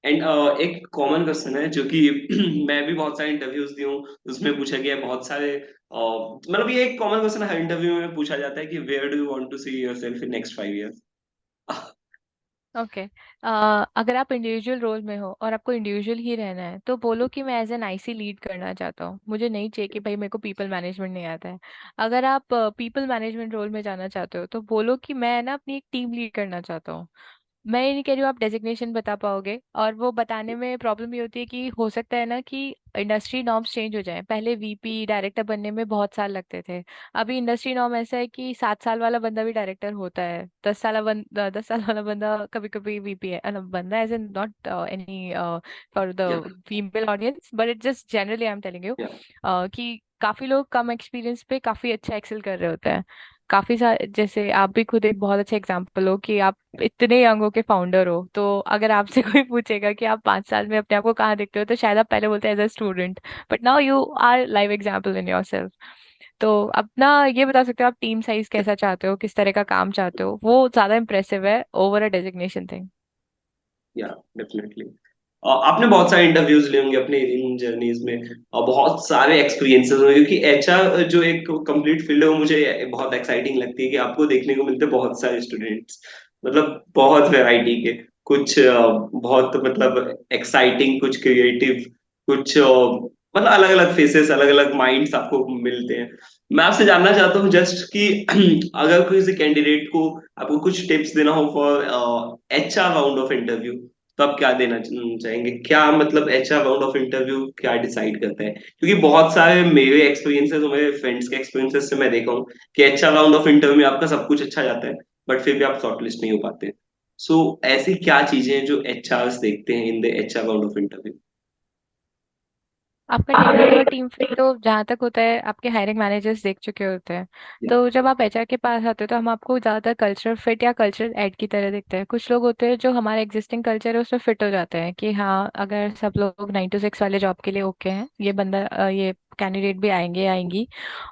And एक common question है जो कि मैं भी बहुत सारे इंटरव्यूज दी हूँ, उसमें पूछा गया है बहुत सारे मतलब ये एक कॉमन क्वेश्चन हर इंटरव्यू में पूछा जाता है कि where do you want to see yourself in next 5 years. Okay. अगर आप इंडिविजुअल रोल में हो और आपको इंडिविजुअल ही रहना है तो बोलो कि मैं एज एन आईसी लीड करना चाहता हूँ। मुझे नहीं चाहिए कि भाई मेरे को पीपल मैनेजमेंट नहीं आता है। अगर आप पीपल मैनेजमेंट रोल में जाना चाहते हो तो बोलो कि मैं ना अपनी एक टीम लीड करना चाहता हूँ। मैं ये नहीं कह रही हूँ आप डेजिग्नेशन बता पाओगे, और वो बताने में प्रॉब्लम ये होती है कि हो सकता है ना कि इंडस्ट्री नॉर्म्स चेंज हो जाएं। पहले वीपी डायरेक्टर बनने में बहुत साल लगते थे। अभी इंडस्ट्री नॉर्म ऐसा है कि 7 साल वाला बंदा भी डायरेक्टर होता है, 10 साल वाला बंदा कभी कभी वीपी है। बंदा as in not any for the या female audience, but it just generally I am telling you या कि काफी लोग कम एक्सपीरियंस पे काफी अच्छा एक्सेल कर रहे होते हैं। काफी सारे, जैसे आप भी खुद एक बहुत अच्छा एग्जाम्पल हो कि आप इतने यंग हो के फाउंडर हो। तो अगर आपसे कोई पूछेगा कि आप 5 साल में अपने आप को कहाँ देखते हो तो शायद आप पहले बोलते हैं as a student, but now you are live example in yourself. तो अपना ये बता सकते हो आप टीम साइज कैसा चाहते हो, किस तरह का काम चाहते हो, वो ज्यादा इंप्रेसिव है ओवर अ डेजिग्नेशन थिंग। या डेफिनेटली। आपने बहुत सारे इंटरव्यूज लिए होंगे अपने इन जर्नीज में, और बहुत सारे एक्सपीरियंसेस होंगे, क्योंकि एचआर जो एक कंप्लीट फील्ड है वो मुझे बहुत एक्साइटिंग लगती है कि आपको देखने को मिलते हैं बहुत सारे स्टूडेंट्स, मतलब बहुत वैरायटी के, कुछ बहुत मतलब एक्साइटिंग, कुछ क्रिएटिव, कुछ मतलब अलग अलग फेसेस, अलग अलग माइंड्स आपको मिलते हैं। मैं आपसे जानना चाहता हूँ जस्ट कि अगर किसी कैंडिडेट को आपको कुछ टिप्स देना हो for HR round of interview, तो आप क्या देना चाहेंगे? क्या मतलब एचआर राउंड ऑफ इंटरव्यू क्या डिसाइड करता है? क्योंकि बहुत सारे मेरे एक्सपीरियंसेस और मेरे फ्रेंड्स के एक्सपीरियंसेस से मैं देखा हूँ कि एचआर राउंड ऑफ इंटरव्यू में आपका सब कुछ अच्छा जाता है, बट फिर भी आप शॉर्टलिस्ट नहीं हो पाते। सो ऐसी क्या चीजें हैं जो एचआर देखते हैं in the HR round of interview? आपका टेक्निकल और टीम फिट तो जहाँ तक होता है आपके हायरिंग मैनेजर्स देख चुके होते हैं। तो जब आप एचआर के पास आते हो तो हम आपको ज़्यादातर कल्चरल फिट या कल्चरल एड की तरह देखते हैं। कुछ लोग होते हैं जो हमारे एग्जिस्टिंग कल्चर है उसमें फिट हो जाते हैं कि हाँ, अगर सब लोग 9 to 6 वाले जॉब के लिए ओके हैं, ये बंदा ये कैंडिडेट भी आएंगे आएंगी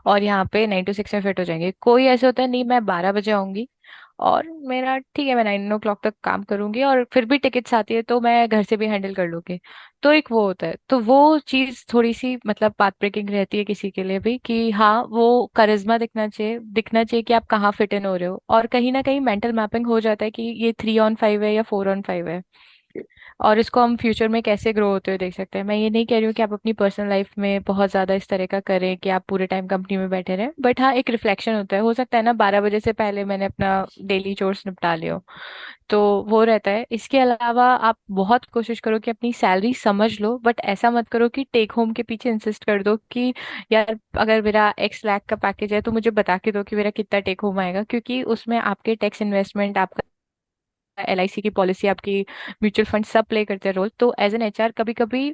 और यहाँ पे 9 to 6 में फिट हो जाएंगे। कोई ऐसे होता है नहीं, मैं 12 बजे आऊंगी और मेरा ठीक है, मैं 9 o'clock तक काम करूंगी और फिर भी टिकट्स आती है तो मैं घर से भी हैंडल कर लूंगी। तो एक वो होता है, तो वो चीज थोड़ी सी मतलब बात ब्रेकिंग रहती है किसी के लिए भी कि हाँ, वो करिश्मा दिखना चाहिए कि आप कहाँ फिट इन हो रहे हो, और कहीं ना कहीं मेंटल मैपिंग हो जाता है कि ये 3 on 5 है या 4 on 5 है। और इसको हम फ्यूचर में कैसे ग्रो होते हुए देख सकते हैं। मैं ये नहीं कह रही हूँ कि आप अपनी पर्सनल लाइफ में बहुत ज्यादा इस तरह का करें कि आप पूरे टाइम कंपनी में बैठे रहें, बट हाँ, एक रिफ्लेक्शन होता है। हो सकता है ना 12 बजे से पहले मैंने अपना डेली चोर्स निपटा लिया हो, तो वो रहता है। इसके अलावा आप बहुत कोशिश करो कि अपनी सैलरी समझ लो, बट ऐसा मत करो कि टेक होम के पीछे इंसिस्ट कर दो कि यार अगर मेरा X लाख का पैकेज है तो मुझे बता के दो कि मेरा कितना टेक होम आएगा, क्योंकि उसमें आपके टैक्स इन्वेस्टमेंट, आपका एलआईसी की पॉलिसी, आपकी म्यूचुअल फंड सब प्ले करते हैं रोल। तो एज एन एचआर कभी कभी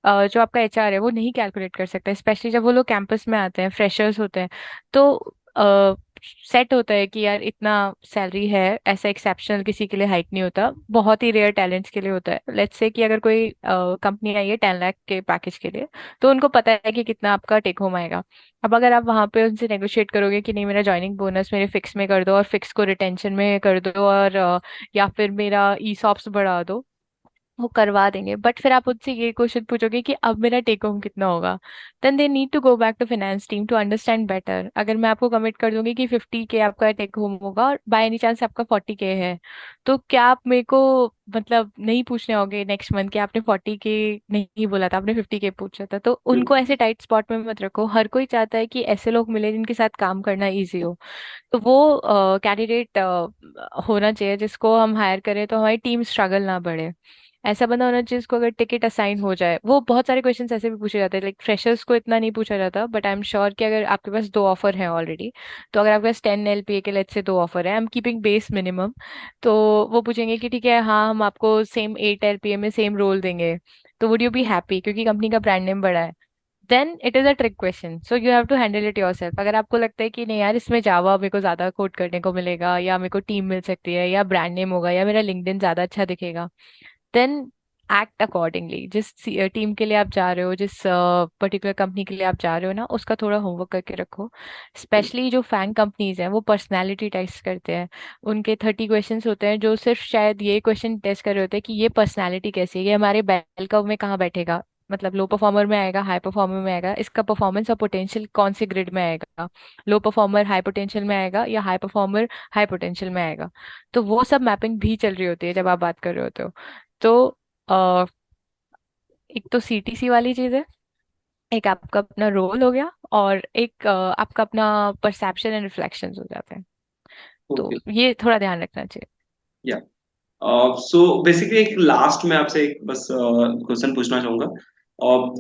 जो आपका एचआर है वो नहीं कैलकुलेट कर सकता, स्पेशली जब वो लोग कैंपस में आते हैं, फ्रेशर्स होते हैं। तो सेट होता है कि यार इतना सैलरी है, ऐसा एक्सेप्शनल किसी के लिए हाइक नहीं होता, बहुत ही रेयर टैलेंट्स के लिए होता है। लेट्स से कि अगर कोई कंपनी आई है 10 लाख के पैकेज के लिए, तो उनको पता है कि कितना आपका टेक होम आएगा। अब अगर आप वहां पे उनसे नेगोशिएट करोगे कि नहीं, मेरा ज्वाइनिंग बोनस मेरे फिक्स में कर दो और फिक्स को रिटेंशन में कर दो, और या फिर मेरा ईसॉप्स बढ़ा दो, वो करवा देंगे। बट फिर आप उनसे ये क्वेश्चन पूछोगे कि अब मेरा टेक होम कितना होगा, then they need to go back to finance team to understand better. अगर मैं आपको कमिट कर दूंगी कि 50K आपका टेक होम होगा और बाय एनी चांस आपका 40K है, तो क्या आप मेरे को मतलब नहीं पूछने होगे नेक्स्ट मंथ कि आपने 40K नहीं बोला था, आपने 50K पूछा था? तो उनको ऐसे टाइट स्पॉट में मत रखो। हर कोई चाहता है कि ऐसे लोग मिले जिनके साथ काम करना ईजी हो। तो वो कैंडिडेट होना चाहिए जिसको हम हायर करें तो हमारी टीम स्ट्रगल ना बढ़े। ऐसा बंदा होना चाहिए जिसको अगर टिकट असाइन हो जाए। वो बहुत सारे क्वेश्चंस ऐसे भी पूछे जाते हैं, लाइक फ्रेशर्स को इतना नहीं पूछा जाता, बट आई एम श्योर कि अगर आपके पास 2 ऑफर हैं ऑलरेडी, तो अगर आपके पास 10 LPA के लेट्स से 2 ऑफर है, I am keeping base minimum, तो वो पूछेंगे कि ठीक है, हाँ हम आपको सेम 8 LPA में सेम रोल देंगे, तो वुड यू बी हैप्पी, क्योंकि कंपनी का ब्रांड नेम बड़ा है। Then it is a trick question, so you have to handle it yourself. अगर आपको लगता है कि नहीं यार, इसमें जावा मेरे को ज्यादा कोड करने को मिलेगा, या मेरे को टीम मिल सकती है, या ब्रांड नेम होगा, या मेरा लिंक्डइन ज्यादा अच्छा दिखेगा, देन एक्ट अकॉर्डिंगली। जिस टीम के लिए आप जा रहे हो, जिस पर्टिकुलर कंपनी के लिए आप जा रहे हो ना, उसका थोड़ा होमवर्क करके रखो। स्पेशली जो फैंग कंपनीज हैं वो पर्सनालिटी टेस्ट करते हैं। उनके 30 क्वेश्चंस होते हैं जो सिर्फ शायद ये क्वेश्चन टेस्ट कर रहे होते हैं कि ये पर्सनालिटी कैसी है, ये हमारे बेल कर्व में कहाँ बैठेगा, मतलब लो परफॉर्मर में आएगा, हाई परफॉर्मर में आएगा, इसका परफॉर्मेंस और पोटेंशियल कौन से ग्रिड में आएगा, लो परफॉर्मर हाई पोटेंशियल में आएगा या हाई परफॉर्मर हाई पोटेंशियल में आएगा। तो वो सब मैपिंग भी चल रही होती है जब आप बात कर रहे होते हो। तो अ, एक तो सीटीसी वाली चीज है, एक आपका अपना रोल हो गया, और एक आपका अपना परसेप्शन एंड रिफ्लेक्शंस हो जाते हैं। तो ओके। ये थोड़ा ध्यान रखना चाहिए। या सो बेसिकली एक लास्ट में आपसे एक बस क्वेश्चन पूछना चाहूंगा,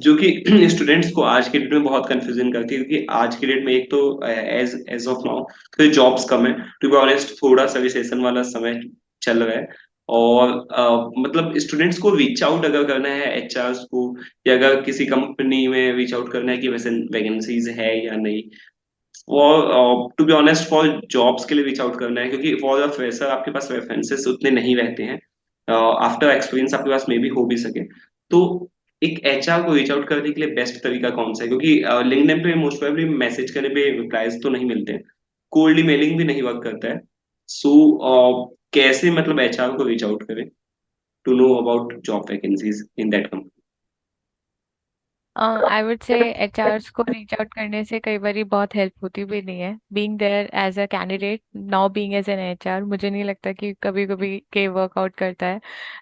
जो कि स्टूडेंट्स को आज के डेट में बहुत कंफ्यूजन करती है, क्योंकि आज के डेट में एक तो एज एज ऑफ नाउ तो जॉब्स कम है, टू बी ऑनेस्ट थोड़ा सा रिसेशन वाला समय चल रहा है। और मतलब स्टूडेंट्स को रीच आउट अगर करना है एचआर को, या अगर किसी कंपनी में रीच आउट करना है कि वैसे वैकेंसीज है या नहीं, for to be honest for jobs के लिए रीच आउट करना है, क्योंकि फॉर द फ्रेशर आपके पास रेफरेंसेस उतने नहीं रहते हैं। आफ्टर एक्सपीरियंस आपके पास मे भी हो भी सके। तो एक एचआर को रीच आउट करने के लिए बेस्ट तरीका कौन सा है, क्योंकि लिंक्डइन पे मोस्ट प्रोबेबली मैसेज करने पे रिप्लाईज तो नहीं मिलते हैं, कोल्ड ईमेलिंग भी नहीं वर्क करता है। सो कैसे मतलब एचआर को रीच आउट करें to know about job vacancies in that company? I would say HRs को रीच आउट करने से कई बार बहुत हेल्प होती भी नहीं है। Being there as a candidate, now being as an HR, मुझे नहीं लगता कि कभी कभी के वर्कआउट करता है।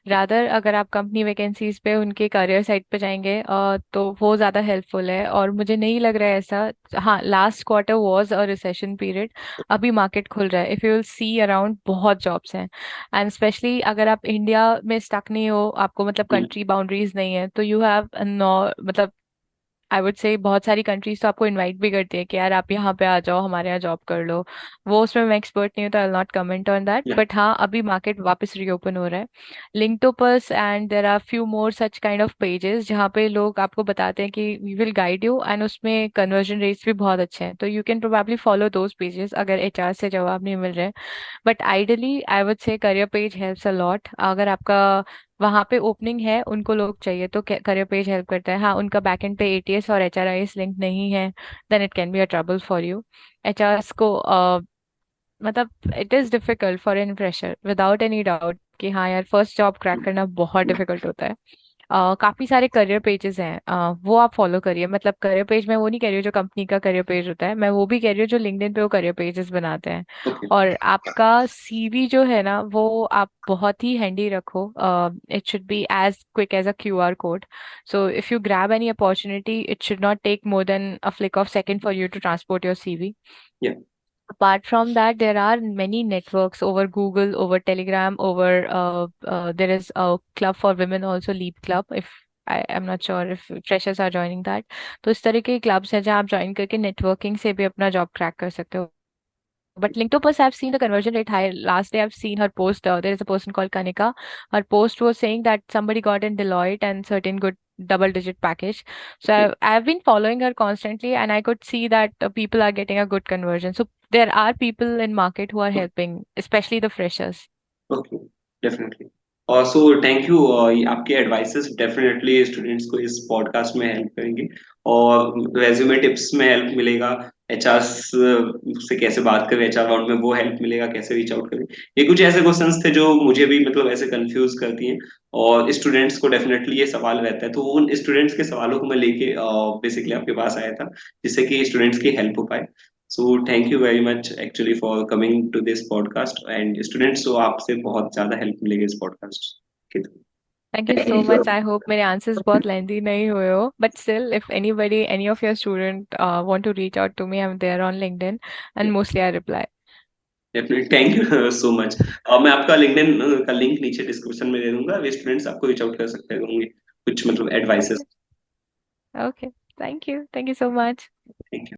रादर अगर आप कंपनी वैकेंसीज पे उनके करियर साइट पे जाएंगे तो वो ज़्यादा हेल्पफुल है, और मुझे नहीं लग रहा है ऐसा। हाँ, last quarter was a recession period, अभी मार्केट खुल रहा है। If you will see around, बहुत जॉब्स हैं। एंड स्पेशली अगर आप इंडिया में स्टक नहीं हो, आपको मतलब कंट्री बाउंड्रीज नहीं है, तो यू हैव नो मतलब आई वुड से बहुत सारी कंट्रीज तो आपको इनवाइट भी करती है कि यार आप यहाँ पे आ जाओ, हमारे यहाँ जॉब कर लो। वो उसमें मैं एक्सपर्ट नहीं हूँ, तो I will not comment on that, या बट हाँ, अभी मार्केट वापस रीओपन हो रहा है। लिंक्टोपर्स and there are few more such kind of pages जहाँ पे लोग आपको बताते हैं कि we will guide you, and उसमें कन्वर्जन रेट्स भी बहुत अच्छे हैं, तो you can probably follow those pages अगर एचआर से जवाब नहीं मिल रहे हैं। But ideally I would say career page helps a lot. अगर आपका वहाँ पे ओपनिंग है, उनको लोग चाहिए, तो करियर पेज हेल्प करता है। हाँ, उनका बैकएंड पे एटीएस और एचआरआईएस लिंक नहीं है, then it can be a trouble for you. HRS को मतलब it is difficult for an fresher without any doubt कि हाँ यार, फर्स्ट जॉब क्रैक करना बहुत डिफिकल्ट होता है। काफी सारे करियर पेजेस हैं, वो आप फॉलो करिए। मतलब करियर पेज मैं वो नहीं कह रही हूँ जो कंपनी का करियर पेज होता है, मैं वो भी कह रही हूँ जो लिंक्डइन पे वो करियर पेजेस बनाते हैं। ओके। और आपका सीवी जो है ना, वो आप बहुत ही हैंडी रखो। It should be as quick as a QR code. So if you grab any opportunity, it should not take more than a flick of second for you to transport your CV. या Apart from that, there are many networks over Google, over Telegram, over there is a club for women also, Leap Club. If I am not sure if freshers are joining that. तो इस तरह के clubs हैं जहाँ आप join करके networking से भी अपना जॉब क्रैक कर सकते हो। But LinkedIn, I've seen the conversion rate high. Last day, I've seen her post. There is a person called Kanika. Her post was saying that somebody got in Deloitte and certain good double-digit package. So I've been following her constantly, and I could see that people are getting a good conversion. So there are people in market who are helping, especially the freshers. Okay, definitely. और सो thank you, आपके advices definitely students को इस podcast में help करेंगे, और resume tips में help मिलेगा, HR से कैसे बात करें, एचआर राउंड में वो हेल्प मिलेगा, कैसे रीच आउट करें। ये कुछ ऐसे क्वेश्चंस थे जो मुझे भी मतलब ऐसे कंफ्यूज करती हैं, और स्टूडेंट्स को डेफिनेटली ये सवाल रहता है, तो उन स्टूडेंट्स के सवालों को मैं लेके बेसिकली आपके पास आया था, जिससे कि स्टूडेंट्स की हेल्प हो पाए। So thank you very much actually for coming to this podcast, and students को आपसे बहुत ज्यादा हेल्प मिलेगी इस पॉडकास्ट के Thank you so much. I hope मेरे answers बहुत lengthy नहीं हुए हो. But still, if anybody, any of your student want to reach out to me, I'm there on LinkedIn, through. and mostly I reply. Definitely, thank you so much. मैं आपका LinkedIn का link नीचे description में दे दूंगा, वे students आपको reach out कर सकते होंगे कुछ मतलब advices. Okay. Okay. Thank you. Thank you so much. Thank you.